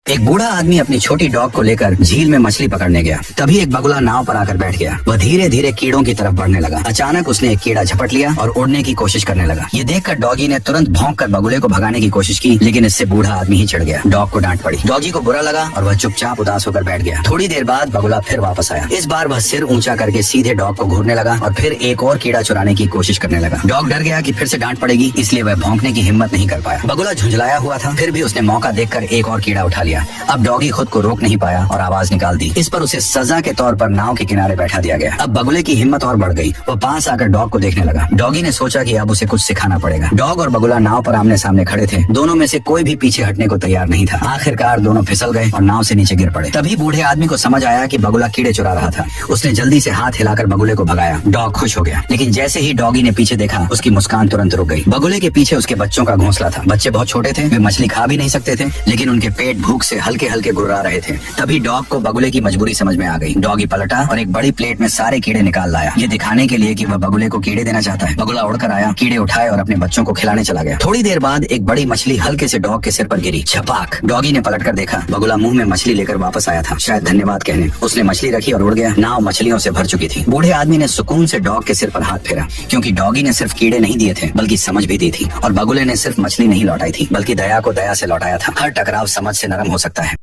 एक बूढ़ा आदमी अपनी छोटी डॉग को लेकर झील में मछली पकड़ने गया। तभी एक बगुला नाव पर आकर बैठ गया। वह धीरे धीरे कीड़ों की तरफ बढ़ने लगा। अचानक उसने एक कीड़ा झपट लिया और उड़ने की कोशिश करने लगा। ये देखकर डॉगी ने तुरंत भौंक कर बगुले को भगाने की कोशिश की, लेकिन इससे बूढ़ा आदमी ही चिढ़ गया। डॉग को डांट पड़ी। डॉगी को बुरा लगा और वह चुपचाप उदास होकर बैठ गया। थोड़ी देर बाद बगुला फिर वापस आया। इस बार वह सिर ऊंचा करके सीधे डॉग को घूरने लगा और फिर एक और कीड़ा चुराने की कोशिश करने लगा। डॉग डर गया कि फिर से डांट पड़ेगी, इसलिए वह भौंकने की हिम्मत नहीं कर पाया। बगुला झुंझलाया हुआ था, फिर भी उसने मौका देखकर एक और कीड़ा उठा लिया। अब डॉगी खुद को रोक नहीं पाया और आवाज निकाल दी। इस पर उसे सजा के तौर पर नाव के किनारे बैठा दिया गया। अब बगुले की हिम्मत और बढ़ गई। वो पास आकर डॉग को देखने लगा। डॉगी ने सोचा कि अब उसे कुछ सिखाना पड़ेगा। डॉग और बगुला नाव पर आमने सामने खड़े थे। दोनों में से कोई भी पीछे हटने को तैयार नहीं था। आखिरकार दोनों फिसल गए और नाव से नीचे गिर पड़े। तभी बूढ़े आदमी को समझ आया कि बगुला कीड़े चुरा रहा था। उसने जल्दी से हाथ हिलाकर बगुले को भगाया। डॉग खुश हो गया, लेकिन जैसे ही डॉगी ने पीछे देखा, उसकी मुस्कान तुरंत रुक गई। बगुले के पीछे उसके बच्चों का घोंसला था। बच्चे बहुत छोटे थे, वे मछली खा भी नहीं सकते थे, लेकिन उनके पेट भूख से हल्के हल्के गुर्रा रहे थे। तभी डॉग को बगुले की मजबूरी समझ में आ गई। डॉगी पलटा और एक बड़ी प्लेट में सारे कीड़े निकाल लाया, ये दिखाने के लिए कि वह बगुले को कीड़े देना चाहता है। बगुला उड़कर आया, कीड़े उठाए और अपने बच्चों को खिलाने चला गया। थोड़ी देर बाद एक बड़ी मछली हल्के से डॉग के सिर पर गिरी। छपाक! डॉगी ने पलटकर देखा, बगुला मुंह में मछली लेकर वापस आया था, शायद धन्यवाद कहने। उसने मछली रखी और उड़ गया। नाव मछलियों से भर चुकी थी। बूढ़े आदमी ने सुकून से डॉग के सिर पर हाथ फेरा, क्योंकि डॉगी ने सिर्फ कीड़े नहीं दिए थे, बल्कि समझ भी दी थी। और बगुले ने सिर्फ मछली नहीं लौटाई थी, बल्कि दया को दया से लौटाया था। हर टकराव समझ से नरम हो सकता है।